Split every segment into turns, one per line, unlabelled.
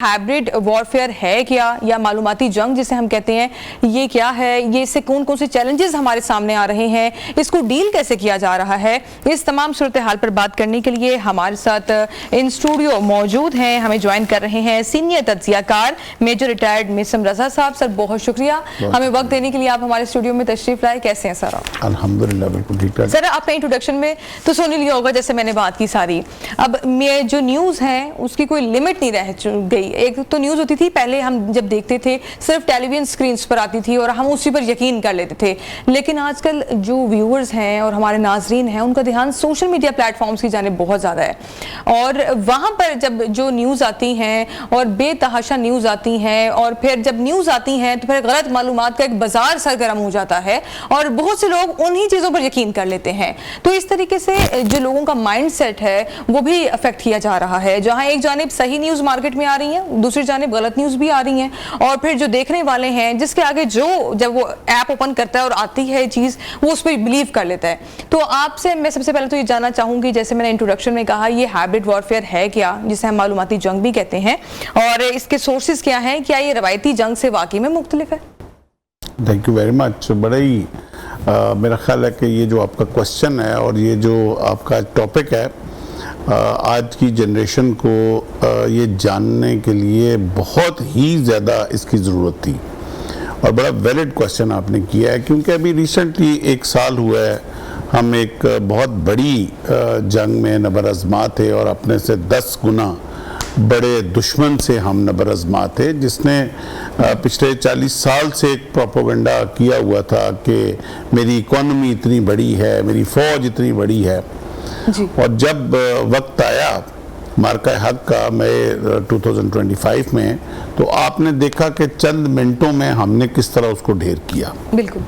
Hybrid warfare है क्या या मालूमाती जंग जिसे हम कहते हैं, ये क्या है, ये इससे कौन कौन से चैलेंजेस हमारे सामने आ रहे हैं, इसको डील कैसे किया जा रहा है, इस तमाम सूरत हाल पर बात करने के लिए हमारे साथ इन स्टूडियो मौजूद हैं। हमें ज्वाइन कर रहे हैं सीनियर तज्जियाकार मेजर रिटायर्ड मिसम रजा साहब। सर बहुत शुक्रिया हमें वक्त देने के लिए, आप हमारे स्टूडियो में तशरीफ लाए। कैसे हैं सर आप?
अल्हम्दुलिल्लाह बिल्कुल ठीक ठाक।
सर आपने इंट्रोडक्शन में तो सुन लिया होगा जैसे मैंने बात की सारी। अब ये जो न्यूज़ है उसकी कोई लिमिट नहीं रह गई। एक तो न्यूज़ होती थी पहले, हम जब देखते थे सिर्फ टेलीविजन स्क्रीन्स पर आती थी और हम उसी पर यकीन कर लेते थे, लेकिन आजकल जो व्यूअर्स हैं और हमारे नाजरीन हैं उनका ध्यान सोशल मीडिया प्लेटफॉर्म्स की जानिब बहुत ज़्यादा है, और वहाँ पर जब जो न्यूज़ आती हैं और बेतहाशा न्यूज़ आती हैं, और फिर जब न्यूज़ आती हैं तो फिर गलत मालूमात का एक बाजार सरगर्म हो जाता है और बहुत से लोग उन्हीं चीज़ों पर यकीन कर लेते हैं। तो इस तरीके से जो लोगों का माइंड सेट है वो भी अफेक्ट किया जा रहा है। जहाँ एक जानिब सही न्यूज़ मार्केट में आ रही है, दूसरी जानिब गलत न्यूज़ भी आ रही हैं, और फिर जो देखने वाले हैं जिसके आगे जो जब वो ऐप ओपन करता है और आती है चीज़ वो उस पर बिलीव कर लेता है। तो आपसे मैं सबसे पहले तो ये जानना चाहूँगी, जैसे मैंने इंट्रोडक्शन में कहा, ये हाइब्रिड वॉरफेयर है क्या, जिसे हम मालूमाती जंग भी कहते हैं, और इसके सोर्सेज क्या हैं, क्या ये रवायती जंग से वाकई में मुख्तलिफ है?
Thank you very much. बड़ा ही मेरा ख्याल है कि ये जो आपका क्वेश्चन है और ये जो आपका टॉपिक है, आज की जनरेशन को ये जानने के लिए बहुत ही ज़्यादा इसकी ज़रूरत थी, और बड़ा वैलिड क्वेश्चन आपने किया है, क्योंकि अभी रिसेंटली 1 साल हुआ है हम एक बहुत बड़ी जंग में नबरआज़मा थे, और अपने से 10 गुना बड़े दुश्मन से हम नबरआज़मा थे, जिसने पिछले 40 साल से एक प्रोपेगेंडा किया हुआ था कि मेरी इकॉनमी इतनी बड़ी है, मेरी फ़ौज इतनी बड़ी है जी। और जब वक्त आया मार्का हक का मई 2025 में, तो आपने देखा कि चंद मिनटों में हमने किस तरह उसको ढेर किया, बिल्कुल,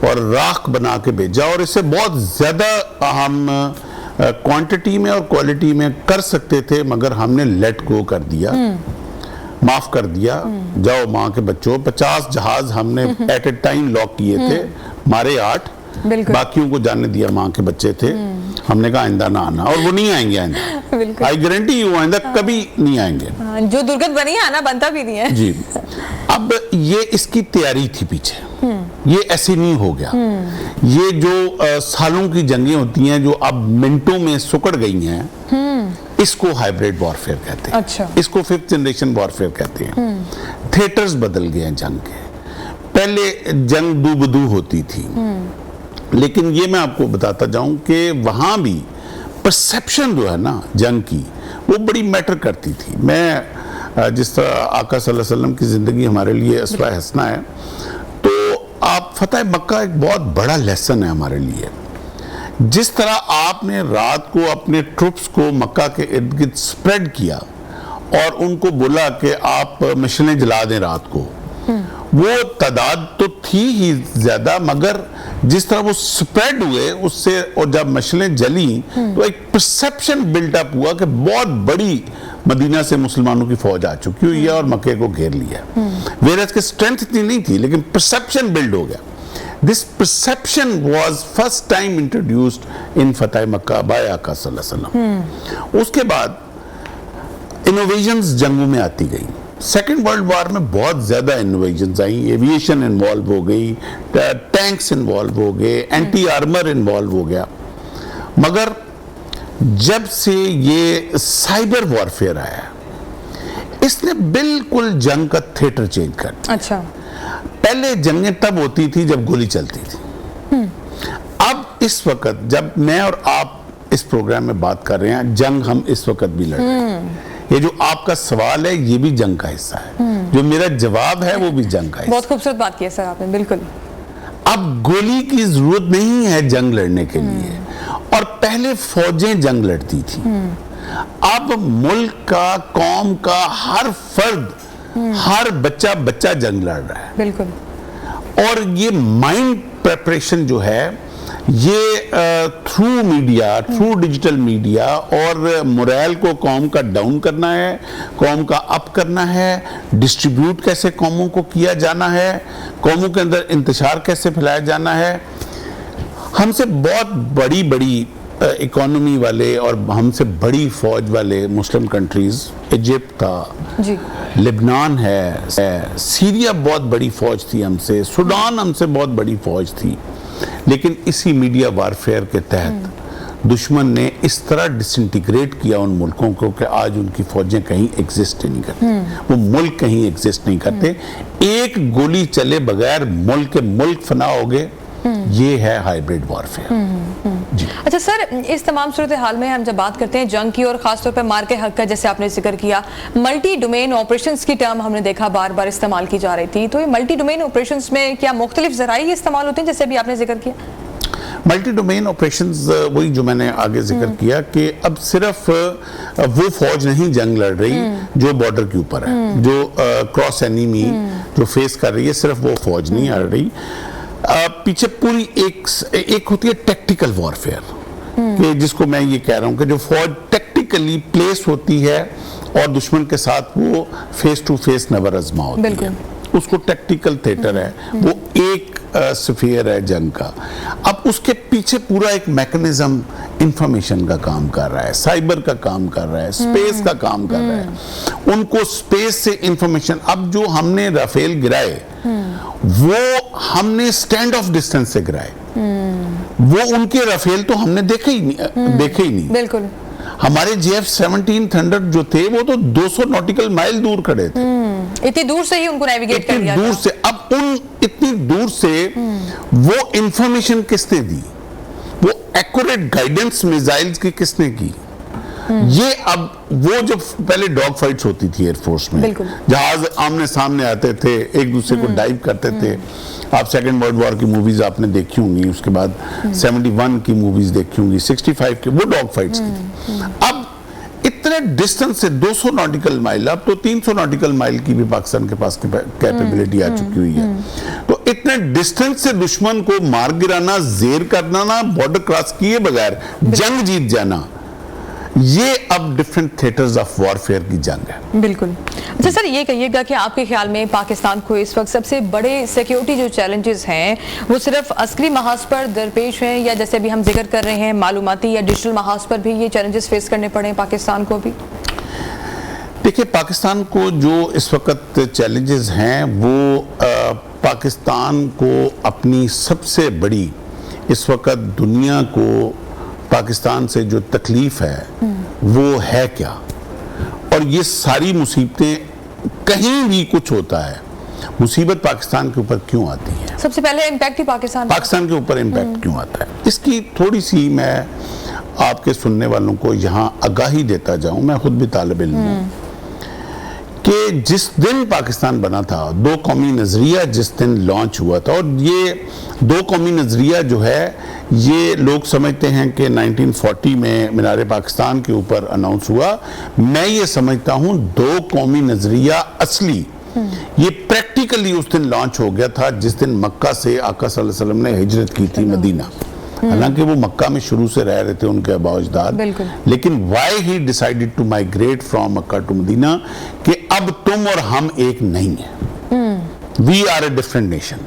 और राख बना के भेजा, और इससे बहुत ज़्यादा हम क्वांटिटी में और क्वालिटी में कर सकते थे, मगर हमने लेट गो कर दिया, माफ कर दिया। जाओ माँ के बच्चों, 50 जहाज हमने एट ए टाइम लॉक किए थे, मारे 8, बाकियों को जाने दिया, माँ के बच्चे थे। हमने कहा आइंदा ना आना, और वो नहीं आएंगे आइंदा, आई गारंटी यू आइंदा कभी नहीं आएंगे।
जो दुर्गत बनी है आना बनता भी नहीं है
जी। अब ये इसकी तैयारी थी पीछे, ये ऐसे नहीं हो गया। ये जो सालों की जंगें होती हैं जो अब मिनटों में सुकड़ गई हैं, इसको हाइब्रिड वॉरफेयर कहते हैं। अच्छा। इसको 5th जनरेशन वॉरफेयर कहते हैं। थिएटर्स बदल गए हैं जंग के। पहले जंग दू-बदू होती थी, लेकिन ये मैं आपको बताता जाऊं कि वहां भी परसेप्शन जो है ना जंग की, वो बड़ी मैटर करती थी। मैं जिस तरह आका सल्लल्लाहु अलैहि वसल्लम की ज़िंदगी हमारे लिए अस्वा हसना है, तो आप फतह मक्का एक बहुत बड़ा लेसन है हमारे लिए। जिस तरह आपने रात को अपने ट्रुप्स को मक्का के इर्द गिर्द स्प्रेड किया और उनको बोला कि आप मशलें जला दें रात को, वो तादाद तो थी ही ज़्यादा, मगर जिस तरह वो स्प्रेड हुए उससे, और जब मशलें जली तो एक परसेप्शन बिल्टअप हुआ कि बहुत बड़ी मदीना से मुसलमानों की फौज आ चुकी हुई है और मक्के को घेर लिया। वेरस की स्ट्रेंथ इतनी नहीं थी, लेकिन परसेप्शन बिल्ड हो गया। This perception was first time introduced in फतह मक्का बाय आका सल्लल्लाहु अलैहि वसल्लम। उसके बाद इनोवेशंस जंगों में आती गई। सेकेंड वर्ल्ड वॉर में बहुत ज़्यादा इनोवेशंस आई, एविएशन इन्वॉल्व हो गई, टैंक्स इन्वॉल्व हो गए, एंटी आर्मर इन्वॉल्व हो गया। मगर जब से ये साइबर वॉरफेयर आया, इसने बिल्कुल जंग का थिएटर चेंज कर दिया। अच्छा। पहले जंगें तब होती थी जब गोली चलती थी। अब इस वक्त जब मैं और आप इस प्रोग्राम में बात कर रहे हैं, जंग हम इस वक्त भी लड़ रहे हैं। ये जो आपका सवाल है ये भी जंग का हिस्सा है, जो मेरा जवाब है वो भी जंग का हिस्सा है।
बहुत खूबसूरत बात की है सर आपने, बिल्कुल।
अब गोली की जरूरत नहीं है जंग लड़ने के लिए, और पहले फौजें जंग लड़ती थी। अब मुल्क का, कौम का हर फर्द, हर बच्चा जंग लड़ रहा है, बिल्कुल। और ये माइंड प्रिपरेशन जो है, ये through media, through digital media, और मोरल को कौम का डाउन करना है, कौम का अप करना है, डिस्ट्रीब्यूट कैसे कौमों को किया जाना है, कौमों के अंदर इंतशार कैसे फैलाया जाना है। हमसे बहुत बड़ी बड़ी इकोनॉमी वाले और हमसे बड़ी फौज वाले मुस्लिम कंट्रीज, इजिप्ट था
जी,
लेबनान है, सीरिया बहुत बड़ी फौज थी हमसे, सूडान हमसे बहुत बड़ी फौज थी, लेकिन इसी मीडिया वारफेयर के तहत दुश्मन ने इस तरह डिसइंटीग्रेट किया उन मुल्कों को कि आज उनकी फौजें कहीं एग्जिस्ट ही नहीं करती, वो मुल्क कहीं एग्जिस्ट नहीं करते, एक गोली चले बगैर मुल्क फना हो गए। ये है हाइब्रिड वॉरफेयर। जी।
अच्छा सर, इस तमाम सूरत हाल में हम जब बात करते हैं जंग की और खासतौर पर मार के हक का, जैसे आपने जिक्र किया, मल्टी डोमेन ऑपरेशंस की टर्म हमने देखा बार बार इस्तेमाल की जा रही थी, तो ये मल्टी डोमेन ऑपरेशंस में क्या मुख्तलिफ ज़राई इस्तेमाल होते हैं, जैसे अभी आपने जिक्र किया?
मल्टी डोमेन ऑपरेशंस वही जो मैंने आगे जिक्र किया कि अब सिर्फ वो फौज नहीं जंग लड़ रही जो बॉर्डर के ऊपर है, जो क्रॉस एनिमी जो फेस कर रही है, सिर्फ वो फौज नहीं लड़ रही, पीछे पूरी एक होती है टैक्टिकल वॉरफेयर, कि जिसको मैं ये कह रहा हूँ कि जो फौज टैक्टिकली प्लेस होती है और दुश्मन के साथ वो फेस टू फेस नवर आजमा होती है, उसको टैक्टिकल थिएटर है, वो एक स्फीयर है जंग का। अब उसके पीछे पूरा एक मैकेनिज्म इंफॉर्मेशन का काम कर रहा है, साइबर का काम कर रहा है, स्पेस का काम कर रहा है, उनको स्पेस से इंफॉर्मेशन। अब जो हमने राफेल गिराए वो हमने स्टैंड ऑफ डिस्टेंस से गिराए, वो उनके राफेल तो हमने देखे ही नहीं।
बिल्कुल।
हमारे JF-17 थंडर जो थे वो तो 200 नॉटिकल माइल दूर खड़े थे,
इतनी दूर से ही उनको नेविगेट कर लिया,
दूर से। अब इतनी दूर से वो इंफॉर्मेशन किसने दी, वो एक्यूरेट गाइडेंस मिसाइल्स की किसने की? ये अब वो जब पहले डॉग फाइट्स होती थी एयरफोर्स में, जहाज आमने सामने आते थे, एक दूसरे को डाइव करते थे। आप सेकेंड वर्ल्ड वॉर की मूवीज आपने देखी होंगी, उसके बाद 71 की मूवीज देखी होंगी, 65 की, वो डॉग फाइट्स की थी। अब इतने डिस्टेंस से 200 नॉटिकल माइल, अब तो 300 नॉटिकल माइल की भी पाकिस्तान के पास कैपेबिलिटी आ चुकी हुई है, तो इतने डिस्टेंस से दुश्मन को मार गिराना, जेर करना, ना बॉर्डर क्रॉस किए बगैर जंग जीत जाना, ये अब डिफरेंट थिएटर्स ऑफ वॉरफेयर की जंग है।
बिल्कुल। अच्छा सर, ये कहिएगा कि आपके ख्याल में पाकिस्तान को इस वक्त सबसे बड़े सिक्योरिटी जो चैलेंजेस हैं वो सिर्फ अस्करी महाज पर दरपेश हैं, या जैसे अभी हम जिक्र कर रहे हैं मालूमाती या डिजिटल महाज पर भी ये चैलेंजेस फेस करने पड़े हैं पाकिस्तान को भी?
देखिए, पाकिस्तान को जो इस वक्त चैलेंजेस हैं वो पाकिस्तान को अपनी सबसे बड़ी इस वक्त दुनिया को पाकिस्तान से जो तकलीफ है वो है क्या, और ये सारी मुसीबतें कहीं भी कुछ होता है, मुसीबत पाकिस्तान के ऊपर क्यों आती है?
सबसे पहले इम्पैक्ट ही पाकिस्तान के
ऊपर इम्पैक्ट क्यों आता है? इसकी थोड़ी सी मैं आपके सुनने वालों को यहाँ आगाही देता जाऊं। मैं खुद भी तालिब इल्म हूं कि जिस दिन पाकिस्तान बना था, दो कौमी नजरिया जिस दिन लॉन्च हुआ था, और ये दो कौमी नजरिया जो है ये लोग समझते हैं कि 1940 में मीनार पाकिस्तान के ऊपर अनाउंस हुआ। मैं ये समझता हूँ दो कौमी नजरिया असली ये प्रैक्टिकली उस दिन लॉन्च हो गया था जिस दिन मक्का से आका सल्लल्लाहु अलैहि वसल्लम ने हिजरत की थी मदीना। हालांकि वो मक्का में शुरू से रह रहे थे उनके आबा-ओ-अजदाद, लेकिन why he decided to migrate from Mecca to Medina कि अब तुम और हम एक नहीं है, we are a different nation.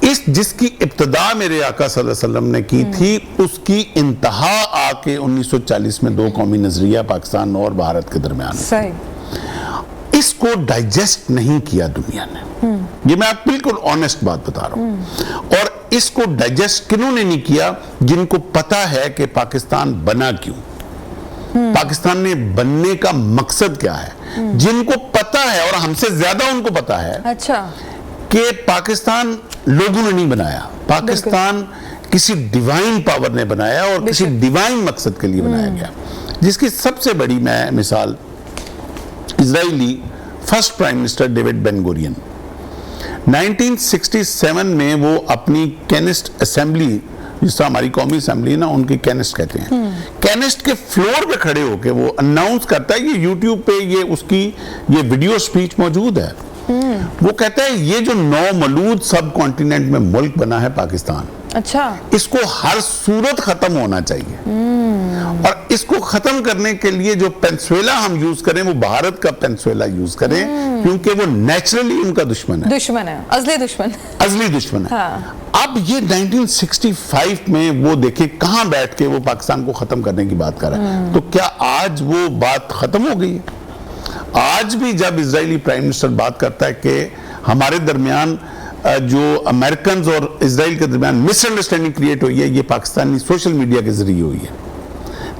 इस जिसकी इब्तिदा मेरे आका सल्लल्लाहु अलैहि वसल्लम ने की थी, उसकी इंतहा आके 1940 में दो कौमी नजरिया पाकिस्तान और भारत के दरमियान
सही।
इसको डाइजेस्ट नहीं किया दुनिया ने, ये मैं आप बिल्कुल ऑनेस्ट बात बता रहा हूं। और इसको डाइजेस्ट किन्होंने नहीं किया? जिनको पता है कि पाकिस्तान बना क्यों, पाकिस्तान ने बनने का मकसद क्या है, जिनको पता है और हमसे ज्यादा उनको पता है
अच्छा
कि पाकिस्तान लोगों ने नहीं बनाया, पाकिस्तान किसी डिवाइन पावर ने बनाया और किसी डिवाइन मकसद के लिए बनाया गया, जिसकी सबसे बड़ी मैं मिसाल Israeli first prime minister David Ben Gurion 1967 में वो अपनी केनिस्ट असेंबली, जिस तरह हमारी कौमी असेंबली है ना, उनकी केनिस्ट कहते हैं, केनिस्ट के फ्लोर पे खड़े होके वो अनाउंस करता है, ये यूट्यूब पे ये उसकी ये वीडियो स्पीच मौजूद है। वो कहता है ये जो नौमलूद सब कॉन्टिनेंट में मुल्क बना है पाकिस्तान,
अच्छा,
इसको हर सूरत खत्म होना चाहिए اور اس کو ختم کرنے کے لیے جو پینسویلا ہم یوز کریں وہ بھارت کا پینسویلا یوز کریں، کیونکہ وہ نیچرلی ان کا دشمن ہے، ازلی دشمن ہے۔ اب یہ 1965 میں وہ دیکھیں کہاں بیٹھ کے وہ پاکستان کو ختم کرنے کی بات کر رہا ہے، تو کیا آج وہ بات ختم ہو گئی ہے؟ آج بھی جب اسرائیلی پرائم منسٹر بات کرتا ہے کہ ہمارے درمیان جو امریکنز اور اسرائیل کے درمیان مس انڈرسٹینڈنگ کریٹ ہوئی ہے، یہ پاکستانی سوشل میڈیا کے ذریعے ہوئی ہے،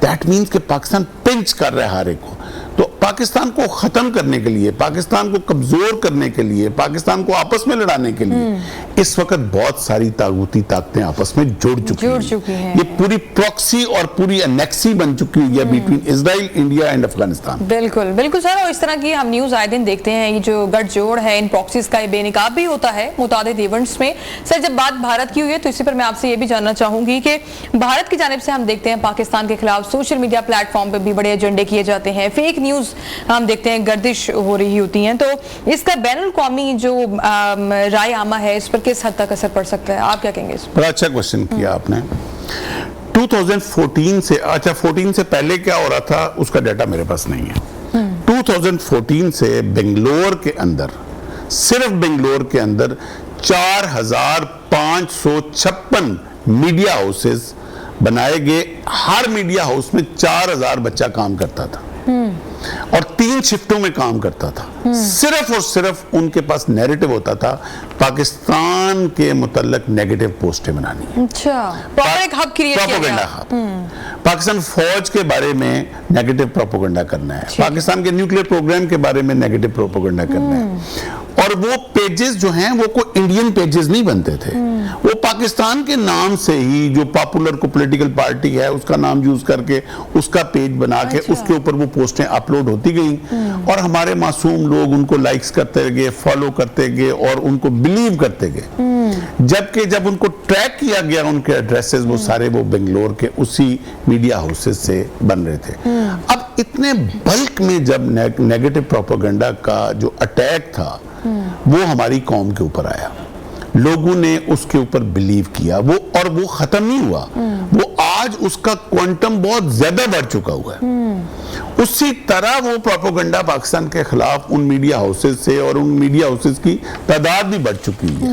دیٹ مینز کہ پاکستان پنچ کر رہا ہے ہر ایک کو۔ تو پاکستان کو ختم کرنے کے لیے، پاکستان کو کمزور کرنے کے لیے، پاکستان کو آپس میں لڑانے کے لیے اس وقت بہت ساری طاغوتی طاقتیں آپس میں جڑ چکی ہیں۔ یہ پوری پروکسی اور پوری انیکسی بن چکی ہوئی ہے between Israel, India and Afghanistan.
بالکل سر، اور اس طرح کی ہم نیوز آئے دن دیکھتے ہیں، یہ جو گٹھ جوڑ ہے ان پروکسیز کا، یہ بے نقاب بھی ہوتا ہے متعدد ایونٹس میں۔ سر جب بات بھارت کی ہوئی ہے تو اسی پر میں آپ سے یہ بھی جاننا چاہوں گی کہ بھارت کی جانب سے ہم دیکھتے ہیں پاکستان کے خلاف سوشل میڈیا پلیٹ فارم پہ بھی بڑے ایجنڈے کیے جاتے ہیں، فیک نیوز ہم دیکھتے ہیں گردش ہو رہی ہوتی ہیں، تو اس کا بین الاقوامی جو رائے عامہ ہے اس پر کس حد تک اثر پڑ سکتا ہے؟ آپ کیا کہیں گے اس پر؟
بڑا اچھا کوشچن کیا آپ نے۔ 2014 سے 14 سے پہلے کیا ہو رہا تھا اس کا ڈیٹا میرے پاس نہیں ہے۔ 2014 سے بنگلور کے اندر، صرف بنگلور کے اندر 4556 میڈیا ہاؤسز بنائے گئے، ہر میڈیا ہاؤس میں 4000 بچہ کام کرتا تھا اور 3 شفٹوں میں کام کرتا تھا، صرف اور صرف ان کے پاس نیریٹو ہوتا تھا پاکستان کے متعلق نیگیٹو پوسٹیں بنانی۔
اچھا، پراپر ایک ہب کریٹ کیا گیا۔
پاکستان فوج کے بارے میں نیگیٹو پروپیگنڈا کرنا ہے، پاکستان کے نیوکلیئر پروگرام کے بارے میں نیگیٹو پروپیگنڈا کرنا ہے، اور وہ پیجز جو ہیں وہ کوئی انڈین پیجز نہیں بنتے تھے، وہ پاکستان کے نام سے ہی جو پاپولر کو پولیٹیکل پارٹی ہے اس کا نام یوز کر کے اس کا پیج بنا کے اس کے اوپر وہ پوسٹیں اپلوڈ ہوتی گئیں، اور ہمارے معصوم لوگ ان کو لائکس کرتے گئے، فالو کرتے گئے اور ان کو بلیو کرتے گئے، جبکہ جب ان کو ٹریک کیا گیا ان کے ایڈریسز وہ سارے وہ بنگلور کے اسی میڈیا ہاؤسز سے بن رہے تھے۔ اب اتنے بلک میں جب نیگیٹو پروپیگنڈا کا جو اٹیک تھا وہ ہماری قوم کے اوپر آیا، لوگوں نے اس کے اوپر بلیو کیا، وہ اور وہ ختم نہیں ہوا، وہ آج اس کا کوانٹم بہت زیادہ بڑھ چکا ہوا ہے۔ اسی طرح وہ پروپیگنڈا پاکستان کے خلاف ان میڈیا ہاؤسز سے، اور ان میڈیا ہاؤسز کی تعداد بھی بڑھ چکی ہے۔